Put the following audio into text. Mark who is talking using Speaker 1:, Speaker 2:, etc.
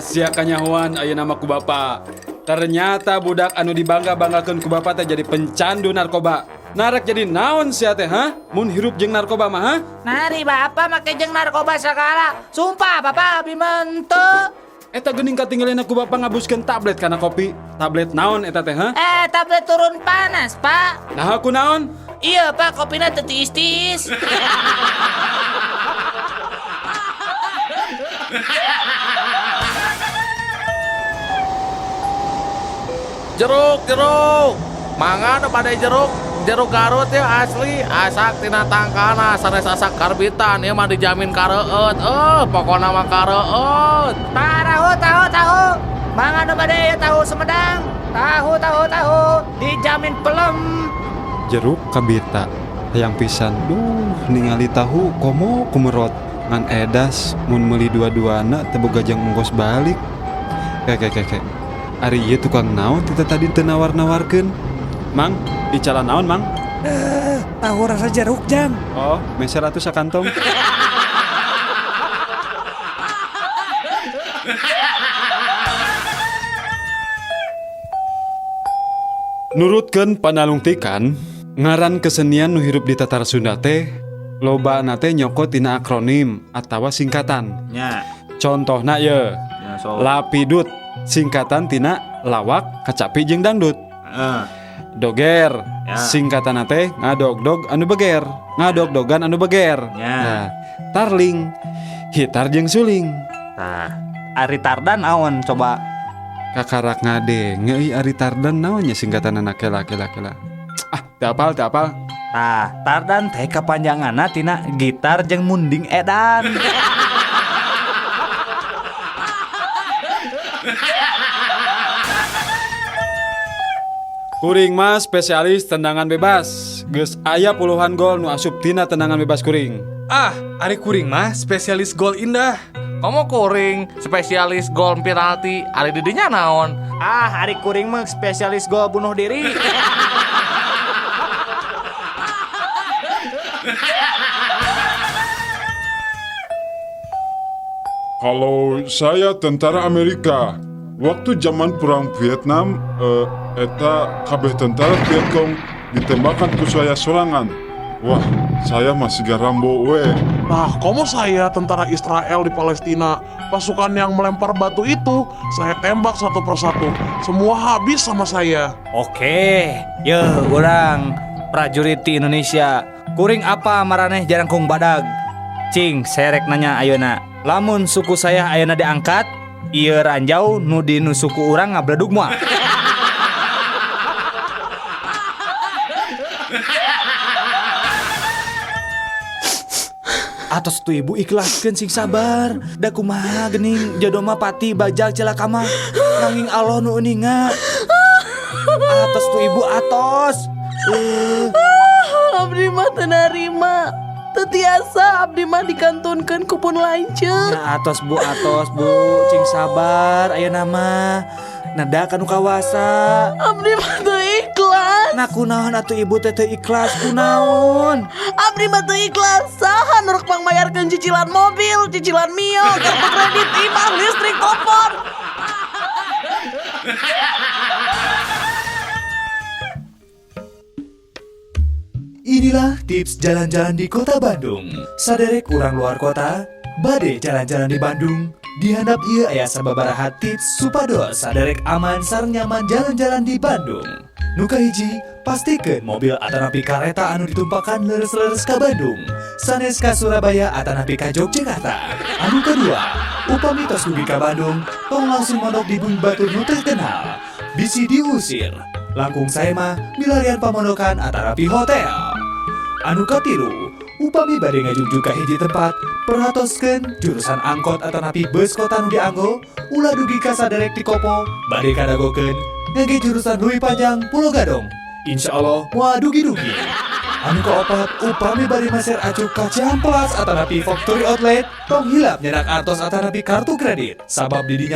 Speaker 1: Sia kanyahoan aya nama ku bapa. Ternyata budak anu dibangga-banggakeun ku bapa teh jadi pencandu narkoba. Narak jadi naon sia teh, ha? Mun hirup jeung narkoba mah, ha?
Speaker 2: Nari bapak make jeung narkoba segala. Sumpah bapak abi mentu.
Speaker 1: Eta geuning katinggalin aku bapa ngabuskeun tablet kana kopi. Tablet naon eta teh, ha?
Speaker 2: Tablet turun panas pak.
Speaker 1: Nah aku naon?
Speaker 2: Iya pak, kopina teu tiis-tiis.
Speaker 3: Jeruk mangga nu pada jeruk Garut ya asli asak tina tangkana sanes asak karbitan ya mah dijamin kareueut pokona mah kareueut.
Speaker 2: Tahu mangga nu bade tahu Sumedang, tahu dijamin pelem.
Speaker 1: Jeruk kabita hayang pisan. Ningali tahu komo kumerot ngan edas mun meuli dua-duana teu boga jang ongkos balik. Kek. Ari ieu tukang naon tita tadi teu nawar-nawarkeun? Mang, bicara naon, Mang?
Speaker 4: Tahu rasa jeruk jam.
Speaker 1: Oh, meser atuh sakantong. Nurutkeun panalungtikan, ngaran kesenian nu hirup di tatar Sunda teh lobana teh nyokot tina akronim atawa singkatan.
Speaker 4: Nya.
Speaker 1: Contohna ye, Lapidut singkatan tina lawak, kacapi jeung dangdut. Doger singkatan teh ngadog-dog anu beger, ngadog-dogan anu beger. Nah, tarling hitar jeung suling.
Speaker 4: Nah, Ari Tardan awan coba
Speaker 1: Kakarak ngade ngeuy Ari Tardan naonnya singkatan kela. Teu apal.
Speaker 4: Nah, Tardan teh kapanjanganna tina gitar jeung munding edan.
Speaker 1: Kuring mah spesialis tendangan bebas. Geus aya puluhan gol nu asup tina tendangan bebas kuring.
Speaker 5: Ari kuring mah spesialis gol indah.
Speaker 3: Kamu kuring spesialis gol penalti ari didinya naon?
Speaker 4: Ari kuring mah spesialis gol bunuh diri.
Speaker 6: Kalau saya tentara Amerika, waktu zaman perang Vietnam, eta kabeh tentara Vietcong ditembakkan ku saya sorangan. Wah, saya masih Rambo we.
Speaker 5: Nah, kamu saya tentara Israel di Palestina. Pasukan yang melempar batu itu, saya tembak satu persatu. Semua habis sama saya.
Speaker 4: Oke, urang prajurit di Indonesia. Kuring apa maraneh jarangkung badag? Cing, saya rek nanya ayeuna. Lamun suku saya ayeuna diangkat, ieu ranjau nu di nu suku urang ngabledug moal. Atos tu ibu ikhlaskeun sing sabar. Da kumaha geuning jodoh mah pati bajal celaka mah. Nanging Allah nu euninga. Atos tu ibu atos.
Speaker 7: Abdi mah teu narima. Teu tiasa abdi mah dikantunkeun ku pun lanceuk.
Speaker 4: Nah, atos bu, cing sabar ayeuna mah. Nada kanu kawasa.
Speaker 7: Abdi mah teu ikhlas.
Speaker 4: Nah kunaon atuh ibu teh teu ikhlas kunaon?
Speaker 7: Abdi mah teu ikhlas. Saha nu rek pangmayarkeun cicilan mobil, cicilan mio, kartu kredit, imah, listrik, telepon.
Speaker 8: Inilah tips jalan-jalan di kota Bandung. Saderek urang luar kota, bade jalan-jalan di Bandung. Dihandap ieu aya sababaraha tips supados saderek aman sareng nyaman jalan-jalan di Bandung. Nu kahiji, pastikeun mobil atanapi kareta anu ditumpakan leres-leres ka Bandung, sanes ka Surabaya atanapi ka Yogyakarta. Anu kadua, upami tos dugi ka Bandung, tong langsung mondok di bumi batur nu teu kenal. Bisi diusir. Langkung saya mah milarian pamondokan atanapi hotel. Anu katilu, upami bade ngajungju ka hiji tempat, perhatoskeun jurusan angkot atanapi bus kota nu dianggo, ulah dugi ka saderek ti kopo, bade kadagokeun ngage jurusan leuwih panjang Pulau Gadong. Insyaallah moal dugi-dugi. Anu kaopat, upami bade maser acuh ka Ciamplas atanapi factory outlet, tong hilap nyenak artos atanapi kartu kredit, sabab didinya